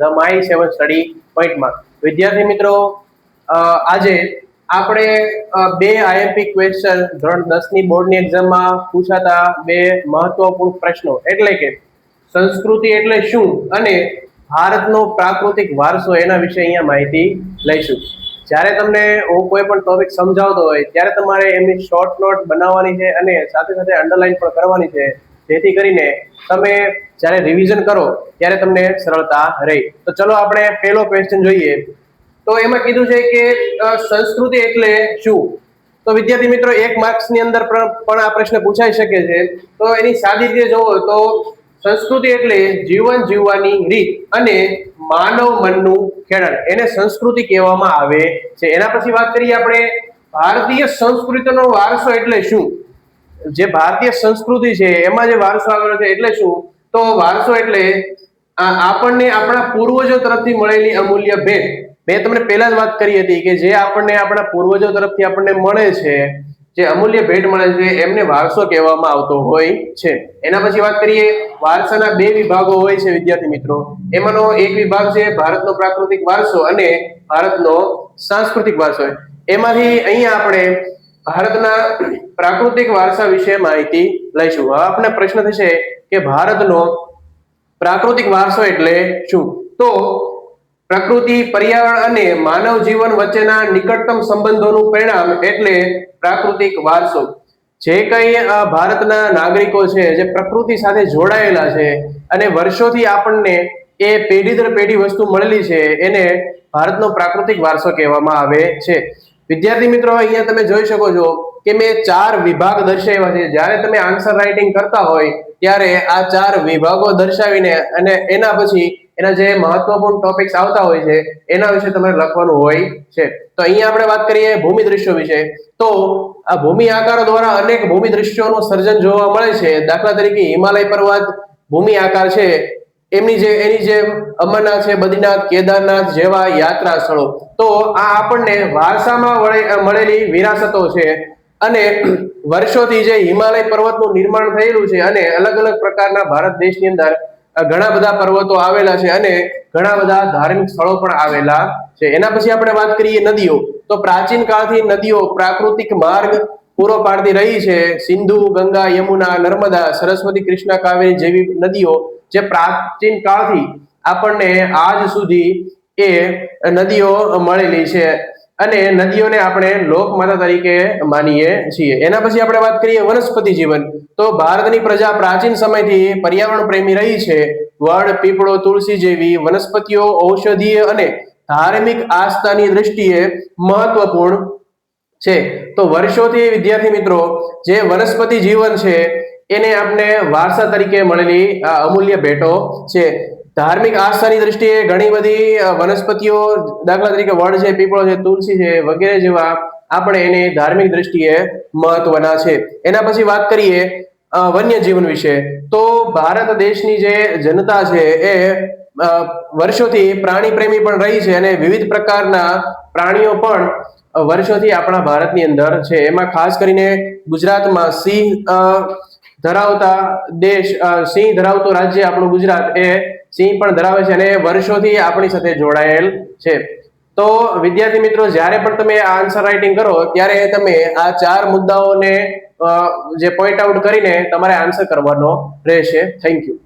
The my 7 study પોઈન્ટમાં વિદ્યાર્થી મિત્રો આજે આપણે બે આઈએમપી ક્વેશ્ચન ધોરણ 10 ની બોર્ડની એક્ઝામમાં પૂછાતા બે મહત્વપૂર્ણ પ્રશ્નો એટલે કે સંસ્કૃતિ એટલે શું અને ભારતનો પ્રાકૃતિક વારસો એના વિશે અહીંયા માહિતી લઈશું. જ્યારે તમને હું કોઈ પણ ટોપિક સમજાવતો હોય ત્યારે તમારે એમની શોર્ટ નોટ બનાવવાની છે અને સાથે સાથે અંડરલાઈન પણ કરવાની છે, જેથી કરીને તમે જ્યારે રિવિઝન કરો ત્યારે તમને સરળતા રહે. તો ચલો આપણે પહેલો ક્વેશ્ચન જોઈએ. તો એમાં કીધું છે કે સંસ્કૃતિ એટલે શું. તો વિદ્યાર્થી મિત્રો 1 માર્ક્સની અંદર પણ આ પ્રશ્ન પૂછાઈ શકે છે. તો એની સાદી રીતે જોવો તો સંસ્કૃતિ એટલે જીવન જીવવાની રીત અને માનવ મનનું ખેડણ, એને સંસ્કૃતિ કહેવામાં આવે છે. એના પછી વાત કરીએ આપણે ભારતીય સંસ્કૃતિનો વારસો એટલે શું. જે ભારતીય સંસ્કૃતિ છે એમાં જે વારસો આવેલો છે એટલે શું. તો વારસો એટલે આપણને આપણા પૂર્વજો તરફથી મળેલી અમૂલ્ય ભેટ. મેં તમને પહેલા જ વાત કરી હતી કે જે આપણને આપણા પૂર્વજો તરફથી આપણને મળે છે, જે અમૂલ્ય ભેટ મળે છે એમને વારસો કહેવામાં આવતો હોય છે. એના પછી વાત કરીએ વારસાના બે વિભાગો હોય છે વિદ્યાર્થી મિત્રો. એમાંનો એક વિભાગ છે ભારતનો પ્રાકૃતિક વારસો અને ભારતનો સાંસ્કૃતિક વારસો. એમાંથી અહીંયા આપણે ભારતના પ્રાકૃતિક વારસા વિશે માહિતી લઈશું. હવે આપણે પ્રશ્ન થશે કે ભારતનો પ્રાકૃતિક વારસો એટલે શું. તો પ્રકૃતિ, પર્યાવરણ અને માનવ જીવન વચ્ચેના નિકટતમ સંબંધોનું પરિણામ એટલે પ્રાકૃતિક વારસો. જે કઈ ભારતના નાગરિકો છે જે પ્રકૃતિ સાથે જોડાયેલા છે અને વર્ષોથી આપણને એ પેઢી દર પેઢી વસ્તુ મળેલી છે એને ભારતનો પ્રાકૃતિક વારસો કહેવામાં આવે છે. વિદ્યાર્થી મિત્રો અહીંયા તમે જોઈ શકો છો કે મેં 4 વિભાગ દર્શાવ્યા છે. જ્યારે તમે આન્સર રાઇટિંગ કરતા હોય ત્યારે આ 4 વિભાગો દર્શાવીને અને એના પછી એના જે મહત્વપૂર્ણ ટોપિક્સ આવતા હોય છે એના વિશે તમારે લખવાનું હોય છે. તો અહીંયા આપણે વાત કરીએ ભૂમિ દ્રશ્યો વિશે. તો આ ભૂમિ આકારો દ્વારા અનેક ભૂમિ દ્રશ્યોનું સર્જન જોવા મળે છે. દાખલા તરીકે હિમાલય પર્વત ભૂમિ આકાર છે. એની જે અમરનાથ છે, બદ્રીનાથ, કેદારનાથ જેવા યાત્રા સ્થળો. તો આ આપણને વારસામાં મળેલી વિરાસતો છે અને વર્ષોથી જે હિમાલય પર્વતનું નિર્માણ થયેલું છે અને અલગ અલગ પ્રકારના ભારત દેશની અંદર ઘણા બધા પર્વતો આવેલા છે અને ઘણા બધા ધાર્મિક સ્થળો પણ આવેલા છે. એના પછી આપણે વાત કરીએ નદીઓ. તો પ્રાચીન કાળથી નદીઓ પ્રાકૃતિક માર્ગ પૂરો પાડતી રહી છે. સિંધુ, ગંગા, યમુના, નર્મદા, સરસ્વતી, કૃષ્ણા, કાવેરી જેવી નદીઓ જે પ્રાચીન કાળથી આપણને આજ સુધી એ નદીઓ મળેલી છે અને નદીઓને આપણે લોકમાતા તરીકે માનીએ છીએ. એના પછી આપણે વાત કરીએ વનસ્પતિ જીવન. તો ભારતની પ્રજા પ્રાચીન સમયથી પર્યાવરણ પ્રેમી રહી છે. વડ, પીપળો, તુલસી જેવી વનસ્પતિઓ ઔષધીય અને ધાર્મિક આસ્થાની દ્રષ્ટિએ મહત્વપૂર્ણ છે. તો વર્ષોથી વિદ્યાર્થી મિત્રો જે વનસ્પતિ જીવન છે એને આપણે વારસા તરીકે મળેલી અમૂલ્ય ભેટો છે. ધાર્મિક આસ્થાની દ્રષ્ટિએ ઘણી બધી વનસ્પતિઓ, દાખલા તરીકે વડ છે, પીપળો છે, તુલસી છે વગેરે જેવા આપણે એને ધાર્મિક દ્રષ્ટિએ મહત્વના છે. એના પછી વાત કરીએ વન્ય જીવન વિશે. તો ભારત દેશની જે જનતા છે એ વર્ષોથી પ્રાણી પ્રેમી પણ રહી છે અને વિવિધ પ્રકારના પ્રાણીઓ પણ વર્ષોથી આપણા ભારતની અંદર છે. એમાં ખાસ કરીને ગુજરાતમાં સિંહ ધરાવતો રાજ્ય આપણું ગુજરાત એ સિંહ પણ ધરાવે છે અને વર્ષોથી આપણી સાથે જોડાયેલ છે. તો વિદ્યાર્થી મિત્રો જ્યારે પણ તમે આ આન્સર રાઇટિંગ કરો ત્યારે તમે આ 4 મુદ્દાઓને જે પોઈન્ટ આઉટ કરીને તમારે આન્સર કરવાનો રહેશે. Thank you.